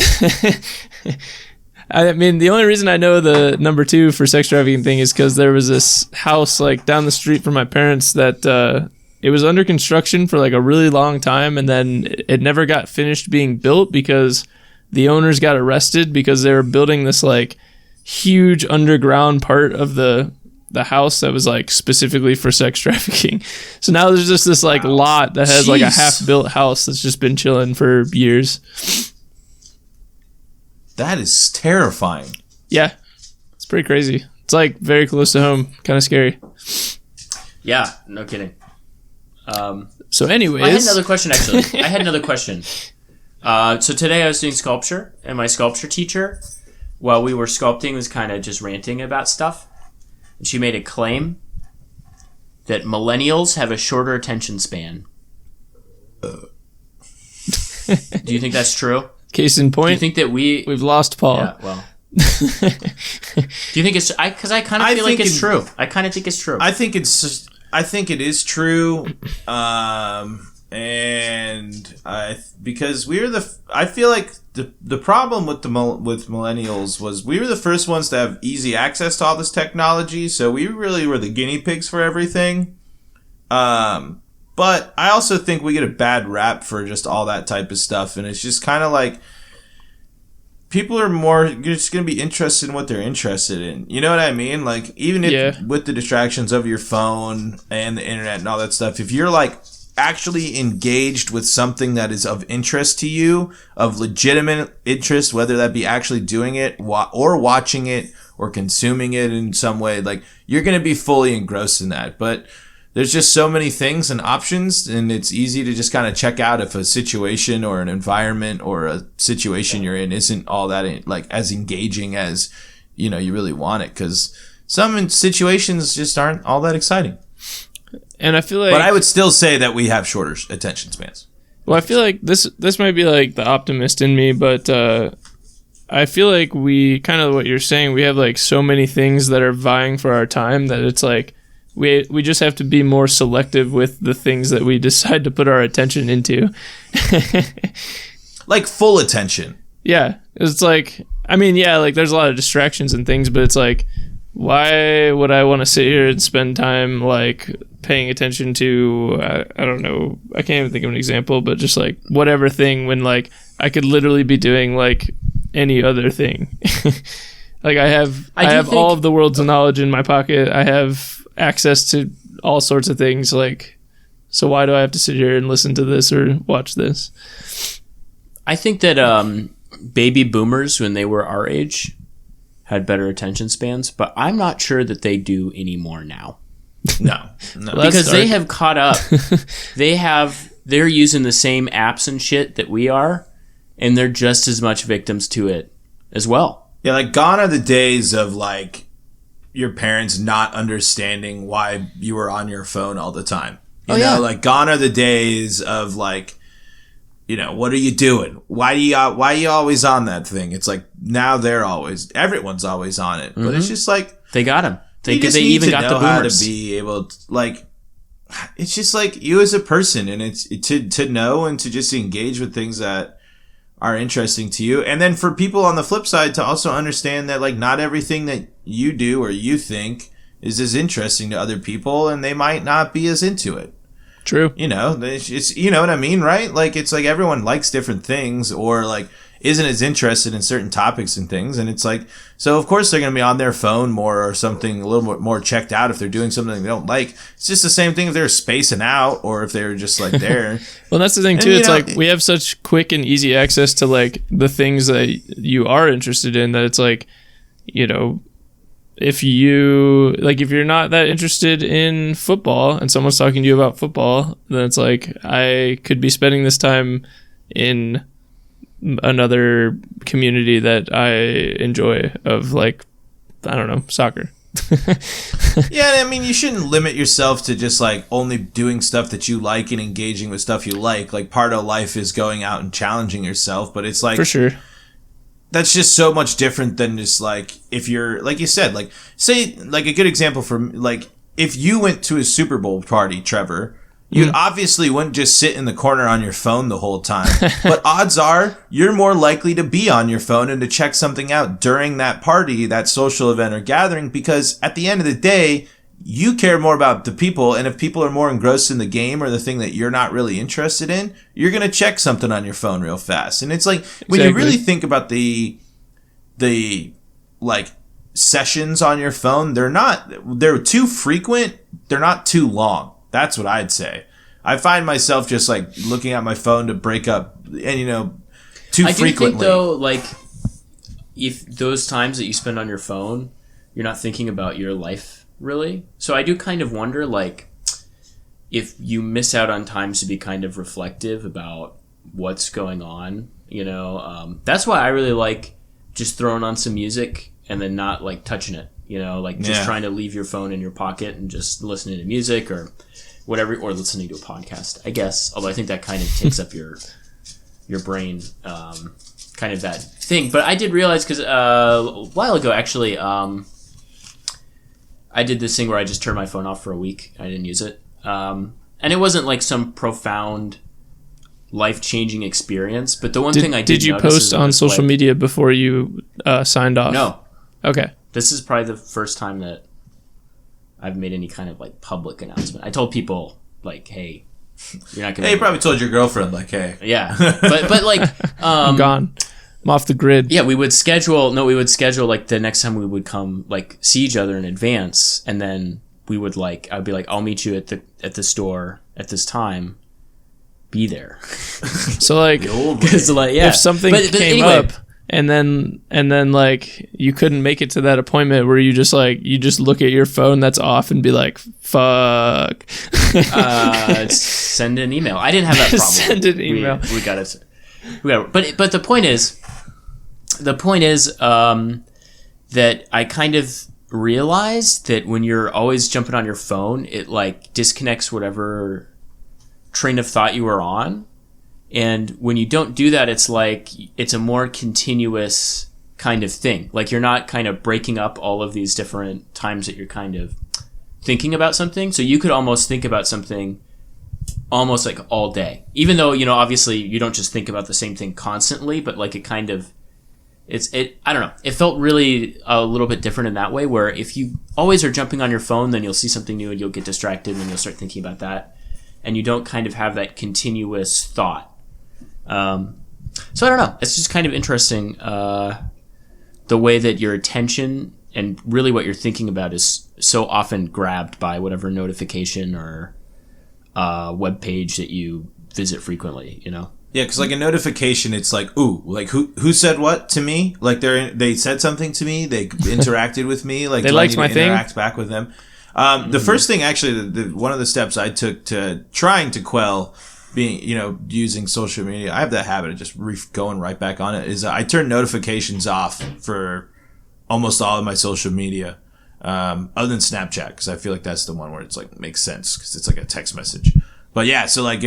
Speaker 3: I mean, the only reason I know the number 2 for sex trafficking thing is because there was this house like down the street from my parents that it was under construction for like a really long time, and then it never got finished being built because the owners got arrested because they were building this like huge underground part of the house that was like specifically for sex trafficking. So now there's just this like lot that has like a half-built house that's just been chilling for years.
Speaker 2: That is terrifying.
Speaker 3: Yeah, it's pretty crazy. It's like very close to home, kind of scary.
Speaker 1: Yeah, no kidding.
Speaker 3: So anyways,
Speaker 1: I had another question actually. I had another question. So today I was doing sculpture, and my sculpture teacher, while we were sculpting, was kind of just ranting about stuff. And she made a claim that millennials have a shorter attention span. Do you think that's true?
Speaker 3: Case in point,
Speaker 1: Do you think that
Speaker 3: we've lost Paul.
Speaker 1: Yeah, well. Do you think it's... Because I kind of feel like it's true. I kind of think it's true.
Speaker 2: I think it is true. Because I feel like the problem with with millennials was we were the first ones to have easy access to all this technology, so we really were the guinea pigs for everything. But I also think we get a bad rap for just all that type of stuff, and it's just kind of like people are more just going to be interested in what they're interested in. You know what I mean? Like, even if with the distractions of your phone and the internet and all that stuff, if you're like actually engaged with something that is of interest to you, of legitimate interest, whether that be actually doing it or watching it or consuming it in some way, like, you're going to be fully engrossed in that. But there's just so many things and options, and it's easy to just kind of check out if a situation or an environment or a situation you're in isn't all that like as engaging as, you know, you really want it, because some situations just aren't all that exciting.
Speaker 3: And I feel like,
Speaker 2: but I would still say that we have shorter attention spans.
Speaker 3: Well, I feel like this might be like the optimist in me, but I feel like we kind of what you're saying. We have like so many things that are vying for our time that it's like we just have to be more selective with the things that we decide to put our attention into.
Speaker 2: Like full attention.
Speaker 3: Yeah, it's like, I mean, yeah, like there's a lot of distractions and things, but it's like, why would I want to sit here and spend time like paying attention to I don't know, I can't even think of an example, but just like whatever thing when like I could literally be doing like any other thing. Like I have all of the world's knowledge in my pocket. I have access to all sorts of things, like, so why do I have to sit here and listen to this or watch this?
Speaker 1: I think that baby boomers, when they were our age, had better attention spans, but I'm not sure that they do anymore now.
Speaker 2: No.
Speaker 1: Because they have caught up. They're using the same apps and shit that we are, and they're just as much victims to it as well.
Speaker 2: Yeah, like gone are the days of like your parents not understanding why you were on your phone all the time. You know, like gone are the days of like, you know, what are you doing? Why are you always on that thing? It's like now everyone's always on it. But it's just like
Speaker 1: they got them. They
Speaker 2: even
Speaker 1: got the
Speaker 2: How
Speaker 1: boomers.
Speaker 2: to be able to, like, it's just like you as a person, and it's to know and to just engage with things that are interesting to you. And then for people on the flip side to also understand that like not everything that you do or you think is as interesting to other people, and they might not be as into it.
Speaker 3: True.
Speaker 2: You know, it's, you know what I mean, right? Like, it's like everyone likes different things, or like isn't as interested in certain topics and things. And it's like, so of course they're going to be on their phone more, or something a little bit more checked out if they're doing something they don't like. It's just the same thing if they're spacing out, or if they're just like there.
Speaker 3: Well, that's the thing too. It's like we have such quick and easy access to like the things that you are interested in, that it's like, you know, if you're not that interested in football and someone's talking to you about football, then it's like, I could be spending this time in another community that I enjoy, of like, I don't know, soccer.
Speaker 2: Yeah, I mean, you shouldn't limit yourself to just like only doing stuff that you like and engaging with stuff you like. Like, part of life is going out and challenging yourself, but it's like,
Speaker 3: for sure,
Speaker 2: that's just so much different than just like, if you're, like you said, like, say, like a good example for, like, if you went to a Super Bowl party, Trevor, you obviously wouldn't just sit in the corner on your phone the whole time. But odds are you're more likely to be on your phone and to check something out during that party, that social event or gathering, because at the end of the day, you care more about the people. And if people are more engrossed in the game or the thing that you're not really interested in, you're going to check something on your phone real fast. And it's like, when you really think about the like sessions on your phone, they're too frequent. They're not too long. That's what I'd say. I find myself just like looking at my phone to break up, and you know, too frequently. I do think
Speaker 1: though, like, if those times that you spend on your phone, you're not thinking about your life really. So I do kind of wonder, like, if you miss out on times to be kind of reflective about what's going on. You know, that's why I really like just throwing on some music and then not like touching it. You know, like just trying to leave your phone in your pocket and just listening to music or whatever, or listening to a podcast, I guess. Although I think that kind of takes up your brain, kind of that thing. But I did realize, because a while ago, actually, I did this thing where I just turned my phone off for a week. I didn't use it. And it wasn't like some profound, life-changing experience. But the one thing I did
Speaker 3: you post on social media before you signed off?
Speaker 1: No.
Speaker 3: Okay.
Speaker 1: This is probably the first time that I've made any kind of like public announcement. I told people like, "Hey, you're not gonna."
Speaker 2: Hey, you probably told your girlfriend like, "Hey."
Speaker 1: Yeah, but like,
Speaker 3: I'm gone. I'm off the grid.
Speaker 1: Yeah, we would schedule like the next time we would come, like, see each other in advance, and then we would like, I'd be like, "I'll meet you at the store at this time. Be there."
Speaker 3: So like,
Speaker 1: like, yeah.
Speaker 3: If something came up. And then like you couldn't make it to that appointment, where you just look at your phone that's off and be like, fuck.
Speaker 1: Send an email. I didn't have that problem.
Speaker 3: Send an email.
Speaker 1: We got it. But the point is that I kind of realized that when you're always jumping on your phone, it like disconnects whatever train of thought you were on. And when you don't do that, it's like, it's a more continuous kind of thing. Like, you're not kind of breaking up all of these different times that you're kind of thinking about something. So you could almost think about something almost like all day. Even though, you know, obviously you don't just think about the same thing constantly, but like it kind of, I don't know. It felt really a little bit different in that way, where if you always are jumping on your phone, then you'll see something new and you'll get distracted and you'll start thinking about that. And you don't kind of have that continuous thought. So I don't know. It's just kind of interesting, the way that your attention and really what you're thinking about is so often grabbed by whatever notification or web page that you visit frequently, you know?
Speaker 2: Yeah, because like a notification, it's like, ooh, like who said what to me? Like they said something to me. They interacted with me. Like,
Speaker 3: they liked my thing.
Speaker 2: Interact back with them. The first thing, actually, one of the steps I took to trying to quell being, you know, using social media, I have that habit of just going right back on it, is I turn notifications off for almost all of my social media, other than Snapchat, because I feel like that's the one where it's like makes sense because it's like a text message. But yeah, so like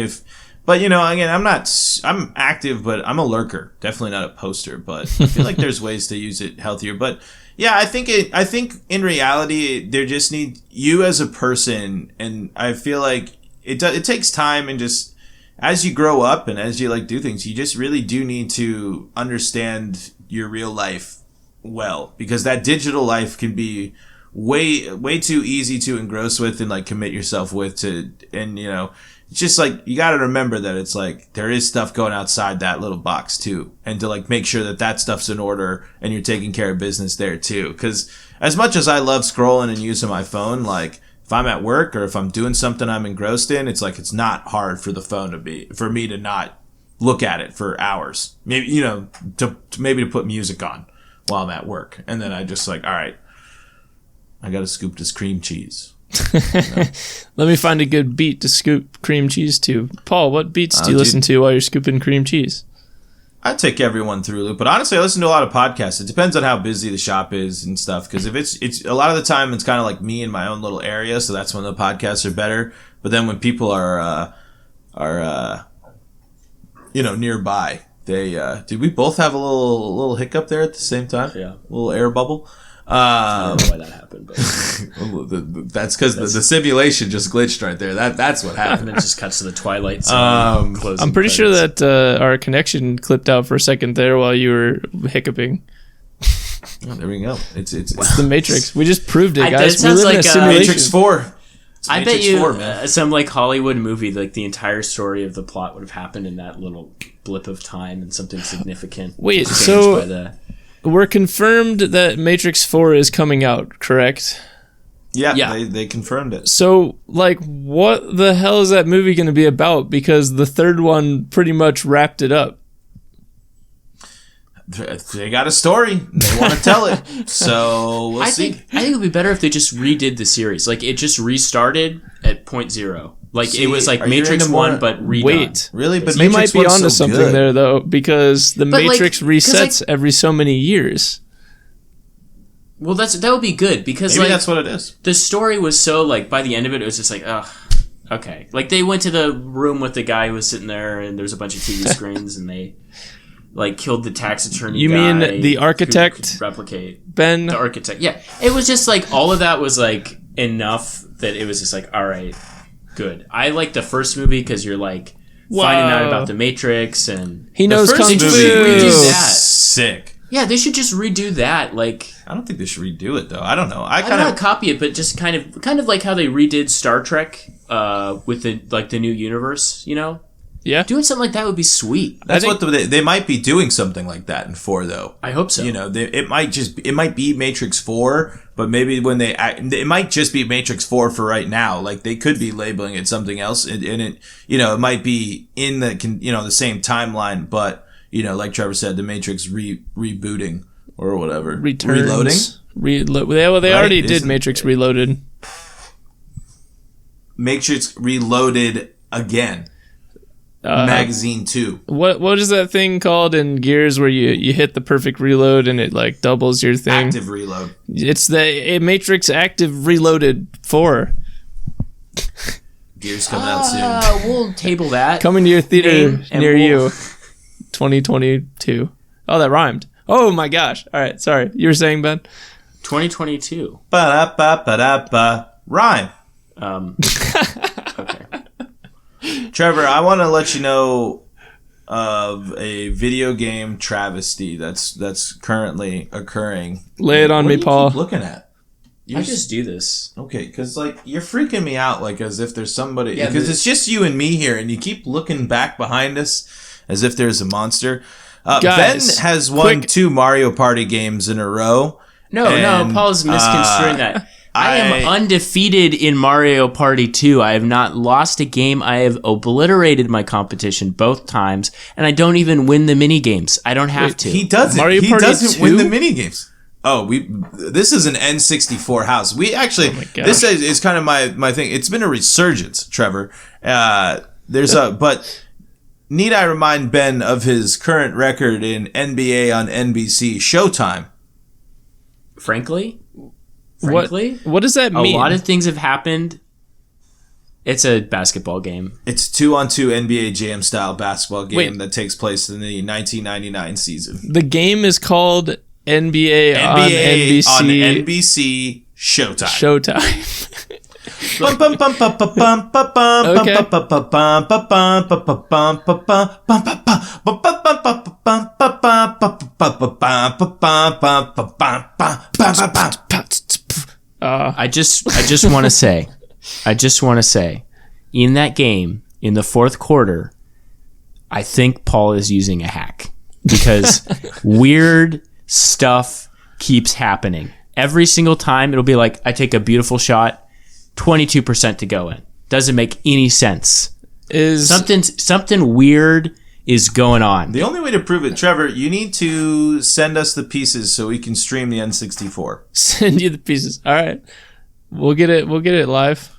Speaker 2: but you know, again, I'm active, but I'm a lurker, definitely not a poster. But I feel like there's ways to use it healthier. But yeah, I think in reality, there just need you as a person, and I feel like it takes time, and just as you grow up and as you like do things, you just really do need to understand your real life well, because that digital life can be way too easy to engross with and like commit yourself with and you know, it's just like you got to remember that it's like there is stuff going outside that little box too, and to like make sure that stuff's in order and you're taking care of business there too. Because as much as I love scrolling and using my phone, like if I'm at work or if I'm doing something I'm engrossed in, it's like it's not hard for the phone for me to not look at it for hours. Maybe, you know, to put music on while I'm at work, and then I just like, all right, I got to scoop this cream cheese.
Speaker 3: Let me find a good beat to scoop cream cheese to. Paul, what beats do you listen to while you're scooping cream cheese?
Speaker 2: I take everyone through a loop, but honestly, I listen to a lot of podcasts. It depends on how busy the shop is and stuff. Because if it's a lot of the time, it's kind of like me in my own little area, so that's when the podcasts are better. But then when people are you know, nearby, they did we both have a little hiccup there at the same time?
Speaker 1: Yeah,
Speaker 2: a little air bubble.
Speaker 1: I don't know why that happened, but
Speaker 2: that's because the simulation just glitched right there. That's what happened.
Speaker 1: And it just cuts to the Twilight Zone.
Speaker 3: I'm pretty sure that our connection clipped out for a second there while you were hiccuping.
Speaker 2: Oh, there we go. It's
Speaker 3: the Matrix. We just proved it, guys. We live
Speaker 1: like
Speaker 3: in a simulation.
Speaker 2: Matrix 4.
Speaker 1: I bet you some like Hollywood movie, like the entire story of the plot would have happened in that little blip of time and something significant.
Speaker 3: Wait, so we're confirmed that Matrix 4 is coming out, correct?
Speaker 2: Yeah. They confirmed it.
Speaker 3: So, like, what the hell is that movie going to be about? Because the third one pretty much wrapped it up.
Speaker 2: They got a story. They want to tell it. So, we'll see.
Speaker 1: I think it would be better if they just redid the series. Like, it just restarted at point zero. Like, it was like Matrix 1, but redone.
Speaker 3: Wait.
Speaker 2: Really? But
Speaker 3: you might be onto something there, though, because the Matrix resets every so many years.
Speaker 1: Well, that would be good, because
Speaker 2: maybe
Speaker 1: like,
Speaker 2: that's what it is.
Speaker 1: The story was so, like, by the end of it, it was just like, ugh, okay. Like, they went to the room with the guy who was sitting there, and there's a bunch of TV screens, and they, like, killed the tax attorney
Speaker 3: You
Speaker 1: guy
Speaker 3: mean the architect?
Speaker 1: Who could replicate.
Speaker 3: Ben?
Speaker 1: The architect, yeah. It was just, like, all of that was, like, enough that it was just like, all right, good. I like the first movie because you're like finding out about the Matrix, and
Speaker 3: he knows kung fu.
Speaker 1: Redo that.
Speaker 2: Sick.
Speaker 1: Yeah, they should just redo that. Like,
Speaker 2: I don't think they should redo it though. I don't know.
Speaker 1: I kind of copy it, but just kind of like how they redid Star Trek with the new universe. You know,
Speaker 3: yeah,
Speaker 1: doing something like that would be sweet.
Speaker 2: That's what they might be doing something like that in 4 though.
Speaker 1: I hope so.
Speaker 2: You know, it might be Matrix 4. But maybe when it might just be Matrix 4 for right now. Like they could be labeling it something else, and it, you know, it might be in the same timeline. But you know, like Trevor said, the Matrix rebooting or whatever,
Speaker 3: reloading. They already did Matrix Reloaded.
Speaker 2: Matrix Reloaded again. Magazine 2.
Speaker 3: What is that thing called in Gears where you hit the perfect reload and it like doubles your thing?
Speaker 2: Active reload.
Speaker 3: It's the Matrix Active Reloaded 4.
Speaker 2: Gears coming out soon.
Speaker 1: We'll table that.
Speaker 3: Coming to your theater near you, 2022. Oh, that rhymed. Oh my gosh! All right, sorry. You were saying, Ben?
Speaker 1: 2022.
Speaker 2: Ba-da-ba-ba-da-ba. Rhyme.
Speaker 1: Okay.
Speaker 2: Trevor, I want to let you know of a video game travesty that's currently occurring.
Speaker 3: Lay it on me, Paul.
Speaker 2: Keep looking at?
Speaker 1: I just do this.
Speaker 2: Okay, because like you're freaking me out, like as if there's somebody. Because it's just you and me here, and you keep looking back behind us as if there's a monster.
Speaker 3: Guys,
Speaker 2: Ben has won 2 Mario Party games in a row.
Speaker 1: No, Paul's misconstruing that. I am undefeated in Mario Party 2. I have not lost a game. I have obliterated my competition both times, and I don't even win the mini games. I don't have to.
Speaker 2: He doesn't.
Speaker 3: Mario
Speaker 2: he
Speaker 3: Party
Speaker 2: doesn't
Speaker 3: 2?
Speaker 2: win the mini games. Oh, this is an N64 house. We actually, this is kind of my thing. It's been a resurgence, Trevor. But need I remind Ben of his current record in NBA on NBC Showtime?
Speaker 1: Frankly,
Speaker 3: what does that mean?
Speaker 1: A lot of things have happened. It's a basketball game.
Speaker 2: It's 2-on-2 NBA Jam style basketball game that takes place in the 1999 season.
Speaker 3: The game is called NBA on NBC Showtime.
Speaker 1: I just want to say, in that game, in the fourth quarter, I think Paul is using a hack because weird stuff keeps happening. Every single time it'll be like, I take a beautiful shot, 22% to go in. Doesn't make any sense. Is something weird is going on.
Speaker 2: The only way to prove it, Trevor, you need to send us the pieces so we can stream the N64.
Speaker 3: Send you the pieces. All right. We'll get it live.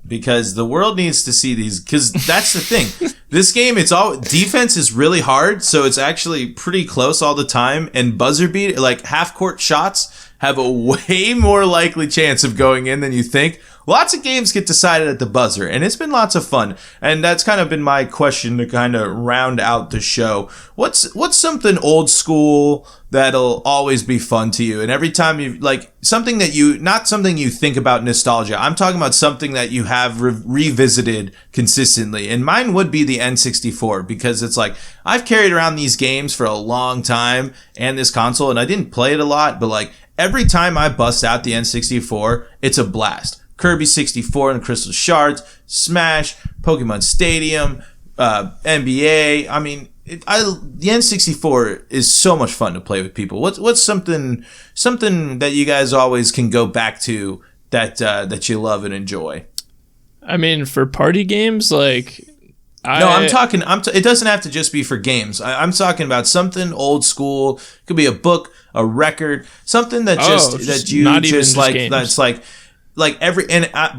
Speaker 2: Because the world needs to see these, because that's the thing. This game, defense is really hard, so it's actually pretty close all the time, and buzzer beat, like half-court shots, have a way more likely chance of going in than you think. Lots of games get decided at the buzzer, and it's been lots of fun. And that's kind of been my question to kind of round out the show. What's something old school that'll always be fun to you? And every time you, like, something that not something you think about nostalgia. I'm talking about something that you have revisited consistently. And mine would be the N64, because it's like, I've carried around these games for a long time and this console, and I didn't play it a lot, but like, every time I bust out the N64, it's a blast. Kirby 64 and Crystal Shards, Smash, Pokemon Stadium, NBA. I mean, the N64 is so much fun to play with people. What's something that you guys always can go back to that you love and enjoy?
Speaker 3: I mean, for party games, like...
Speaker 2: I'm talking. It doesn't have to just be for games. I'm talking about something old school. It could be a book, a record, something that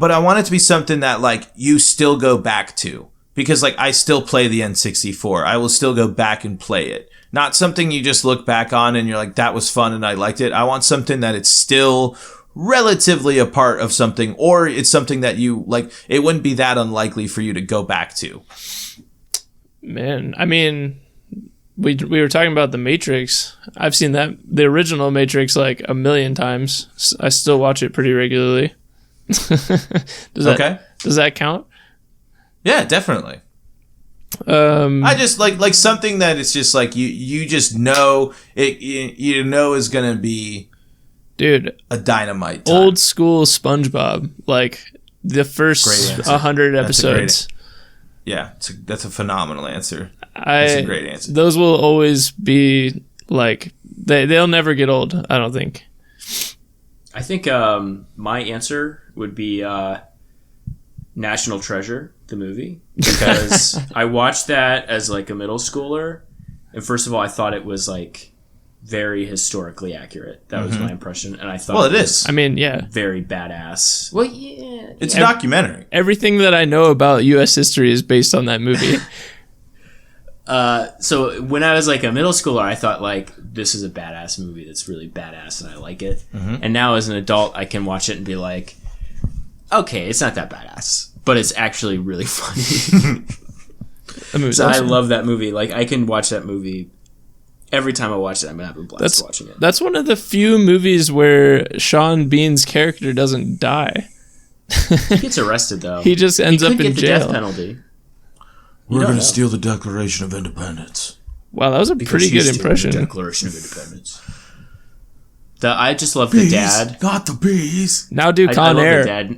Speaker 2: but I want it to be something that like you still go back to, because like I still play the N64. I will still go back and play it. Not something you just look back on and you're like, that was fun and I liked it. I want something that it's still relatively a part of something, or it's something that you like, it wouldn't be that unlikely for you to go back to.
Speaker 3: Man, I mean, we were talking about The Matrix. I've seen the original Matrix like a million times. I still watch it pretty regularly. Does that count?
Speaker 2: Yeah, definitely. I just like something that it's just like you just know it, you know is gonna be,
Speaker 3: dude,
Speaker 2: a dynamite time.
Speaker 3: Old school SpongeBob, like the first 100 episodes.
Speaker 2: That's a phenomenal answer. That's a great answer.
Speaker 3: Those will always be like they'll never get old, I don't think.
Speaker 1: I think my answer would be National Treasure, the movie, because I watched that as like a middle schooler, and first of all, I thought it was like very historically accurate. That was my impression, and I thought,
Speaker 2: well, it is.
Speaker 3: I mean, yeah,
Speaker 1: very badass. Well, yeah,
Speaker 2: it's a documentary.
Speaker 3: Everything that I know about U.S. history is based on that movie.
Speaker 1: So when I was like a middle schooler, I thought like, this is a badass movie that's really badass and I like it. And now as an adult, I can watch it and be like, okay, it's not that badass, but it's actually really funny. So I love that movie. Like, I can watch that movie every time I watch it. I'm gonna have a blast watching it.
Speaker 3: That's one of the few movies where Sean Bean's character doesn't die.
Speaker 1: He gets arrested though.
Speaker 3: He just ends up in
Speaker 1: the
Speaker 3: jail.
Speaker 1: Death penalty.
Speaker 2: We're going to steal the Declaration of Independence.
Speaker 3: Wow, that was a pretty good impression.
Speaker 1: The Declaration of Independence. I just love the dad.
Speaker 2: Not the bees.
Speaker 3: Now do Con Air.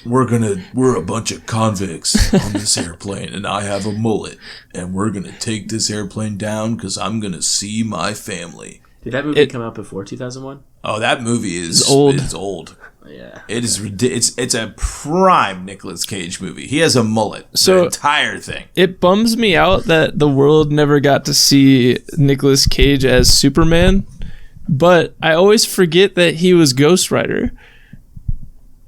Speaker 2: We're a bunch of convicts on this airplane, and I have a mullet, and we're gonna take this airplane down because I'm gonna see my family.
Speaker 1: Did that movie come out before 2001?
Speaker 2: Oh, that movie is
Speaker 3: old.
Speaker 2: It's old.
Speaker 1: Yeah,
Speaker 2: it is. It's a prime Nicolas Cage movie. He has a mullet.
Speaker 3: So
Speaker 2: the entire thing.
Speaker 3: It bums me out that the world never got to see Nicolas Cage as Superman, but I always forget that he was Ghost Rider.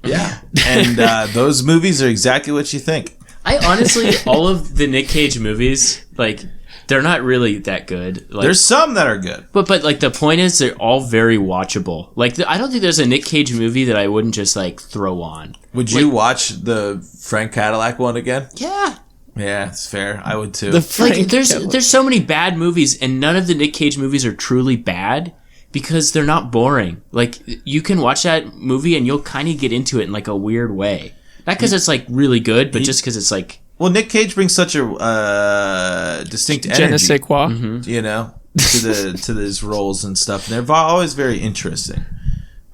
Speaker 2: Yeah, and those movies are exactly what you think.
Speaker 1: I honestly, all of the Nick Cage movies, like, they're not really that good. Like,
Speaker 2: there's some that are good,
Speaker 1: but like the point is, they're all very watchable. Like, I don't think there's a Nick Cage movie that I wouldn't just like throw on.
Speaker 2: Would you watch the Frank Cadillac one again?
Speaker 1: Yeah.
Speaker 2: Yeah, it's fair. I would too.
Speaker 1: There's so many bad movies, and none of the Nick Cage movies are truly bad because they're not boring. Like, you can watch that movie and you'll kind of get into it in like a weird way. Not because it's like really good, but just because it's like
Speaker 2: Well, Nick Cage brings such a distinct energy.
Speaker 3: Je ne sais quoi.
Speaker 2: You know, to his roles and stuff. And they're always very interesting.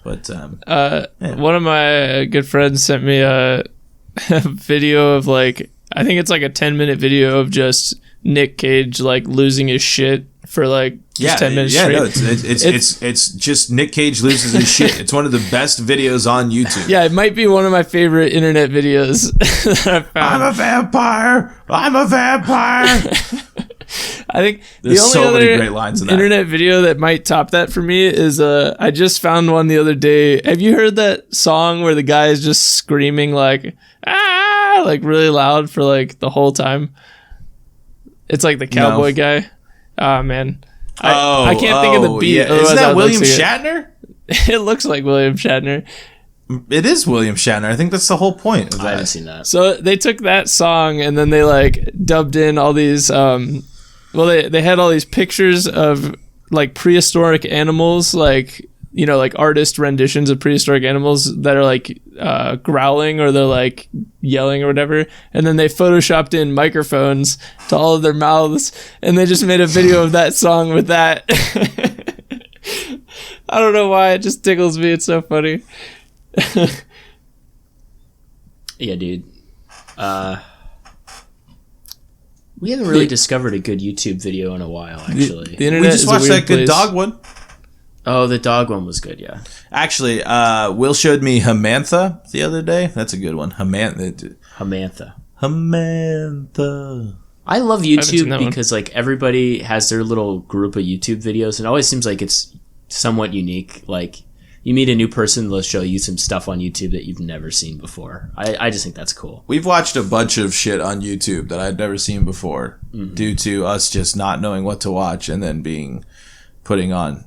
Speaker 2: But
Speaker 3: one of my good friends sent me a video of like, I think it's like a 10-minute video of just Nick Cage like losing his shit for like just 10 minutes straight.
Speaker 2: No, it's just Nick Cage loses his shit. It's one of the best videos on YouTube.
Speaker 3: Yeah, it might be one of my favorite internet videos that I've found.
Speaker 2: I'm a vampire.
Speaker 3: I think
Speaker 2: There's
Speaker 3: the only
Speaker 2: so
Speaker 3: other
Speaker 2: many great lines in that
Speaker 3: internet video that might top that for me is I just found one the other day. Have you heard that song where the guy is just screaming like ah, like really loud for like the whole time? It's like the cowboy guy. Oh man, I can't think of the beat.
Speaker 2: Yeah. Isn't that William Shatner?
Speaker 3: It looks like William Shatner.
Speaker 2: It is William Shatner. I think that's the whole point of that.
Speaker 1: I haven't seen that.
Speaker 3: So they took that song and then they like dubbed in all these they had all these pictures of like prehistoric animals, like, you know, like artist renditions of prehistoric animals that are like growling or they're like yelling or whatever, and then they photoshopped in microphones to all of their mouths and they just made a video of that song with that. I don't know why, it just tickles me. It's so funny.
Speaker 1: Yeah, dude. We haven't really discovered a good YouTube video in a while, actually.
Speaker 3: The internet
Speaker 2: we just watched that good
Speaker 3: place.
Speaker 2: dog one.
Speaker 1: Oh, the dog one was good, yeah.
Speaker 2: Actually, Will showed me Hamantha the other day. That's a good one. Hamantha.
Speaker 1: I love YouTube because like everybody has their little group of YouTube videos, and it always seems like it's somewhat unique. Like you meet a new person, they'll show you some stuff on YouTube that you've never seen before. I just think that's cool.
Speaker 2: We've watched a bunch of shit on YouTube that I'd never seen before due to us just not knowing what to watch and then putting on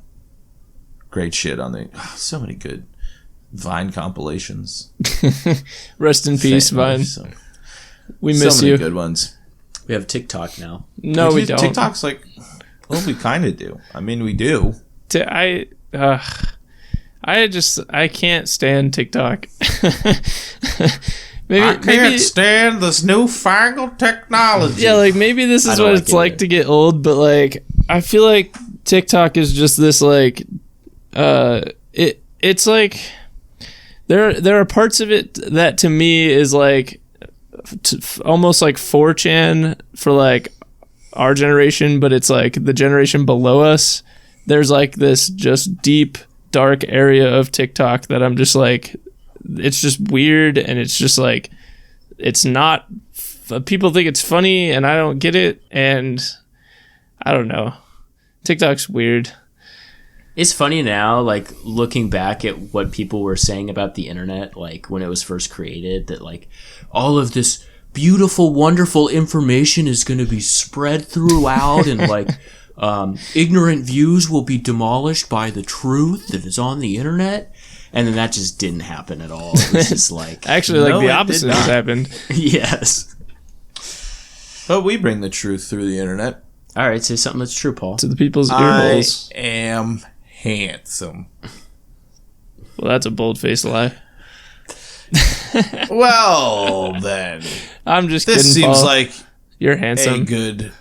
Speaker 2: great shit on the so many good Vine compilations.
Speaker 3: Rest in peace, Vine. We miss
Speaker 2: so many
Speaker 3: you.
Speaker 2: Good ones.
Speaker 1: We have TikTok now.
Speaker 3: No, we don't.
Speaker 2: TikTok's like, well, we kind of do. I mean, we do.
Speaker 3: I can't stand TikTok. maybe
Speaker 2: stand this newfangled technology.
Speaker 3: Yeah, like maybe this is what it's like to get old, but like I feel like TikTok is just this like it's like there are parts of it that to me is like almost like 4chan for like our generation, but it's like the generation below us. There's like this just deep dark area of TikTok that I'm just like, it's just weird, and it's just like, it's not, people think it's funny and I don't get it, and I don't know. TikTok's weird.
Speaker 1: It's funny now, like looking back at what people were saying about the internet, like when it was first created, that like all of this beautiful, wonderful information is going to be spread throughout and like ignorant views will be demolished by the truth that is on the internet. And then that just didn't happen at all. It was just like
Speaker 3: actually like the opposite has happened.
Speaker 1: Yes.
Speaker 2: But we bring the truth through the internet.
Speaker 1: All right, say something that's true, Paul.
Speaker 3: To the people's ear holes.
Speaker 2: I am handsome.
Speaker 3: Well, that's a bold-faced lie.
Speaker 2: Well, then.
Speaker 3: I'm just
Speaker 2: this
Speaker 3: kidding,
Speaker 2: seems
Speaker 3: Paul.
Speaker 2: like
Speaker 3: you're handsome.
Speaker 2: A good,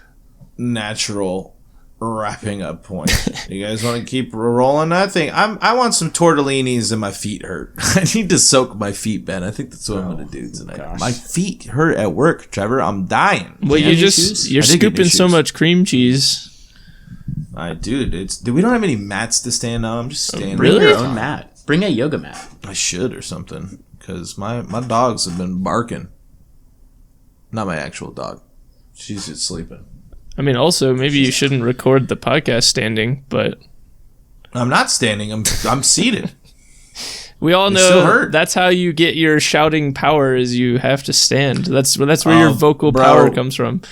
Speaker 2: natural wrapping up point. You guys want to keep rolling that thing? I want some tortellinis and my feet hurt. I need to soak my feet, Ben. I think that's what I'm going to do tonight. Gosh. My feet hurt at work, Trevor. I'm dying.
Speaker 3: Well, you're scooping so much cream cheese.
Speaker 2: Dude, we don't have any mats to stand on. I'm just standing.
Speaker 1: Bring your own mat. Bring a yoga mat.
Speaker 2: I should or something, because my dogs have been barking. Not my actual dog. She's just sleeping.
Speaker 3: I mean, also, maybe you shouldn't record the podcast standing, but...
Speaker 2: I'm not standing. I'm seated.
Speaker 3: We all know that's how you get your shouting power, is you have to stand. That's where your vocal power comes from.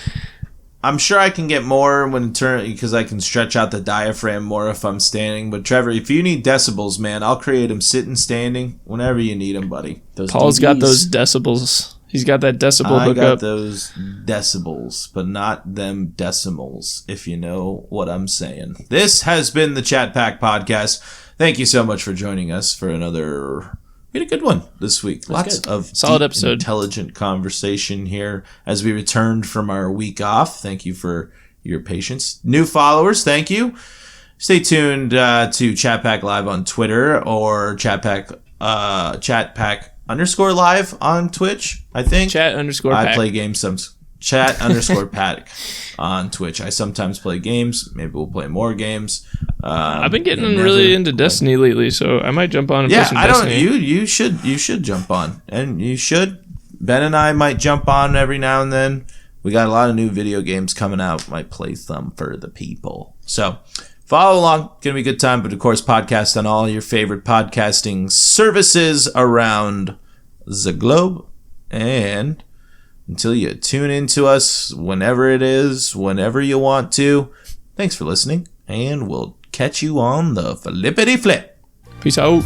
Speaker 2: I'm sure I can get more because I can stretch out the diaphragm more if I'm standing. But Trevor, if you need decibels, man, I'll create them sitting, standing, whenever you need them, buddy.
Speaker 3: Paul's got those decibels. He's got that decibel hookup.
Speaker 2: I got those decibels, but not them decimals, if you know what I'm saying. This has been the Chat Pack Podcast. Thank you so much for joining us for another We had a good one this week. Lots of
Speaker 3: solid
Speaker 2: deep,
Speaker 3: episode,
Speaker 2: intelligent conversation here as we returned from our week off. Thank you for your patience. New followers, thank you. Stay tuned to Chat Pack Live on Twitter or Chat Pack _live on Twitch, I think.
Speaker 3: Chat _
Speaker 2: I
Speaker 3: pack.
Speaker 2: play games Chat _ pack on Twitch. I sometimes play games. Maybe we'll play more games.
Speaker 3: I've been getting really into Destiny lately, so I might jump on and play some Destiny.
Speaker 2: You should jump on, and you should. Ben and I might jump on every now and then. We got a lot of new video games coming out. Might play some for the people. So follow along. Gonna be a good time. But of course, podcast on all your favorite podcasting services around the globe. And until you tune into us whenever it is, whenever you want to. Thanks for listening, and we'll catch you on the flippity flip.
Speaker 3: Peace out.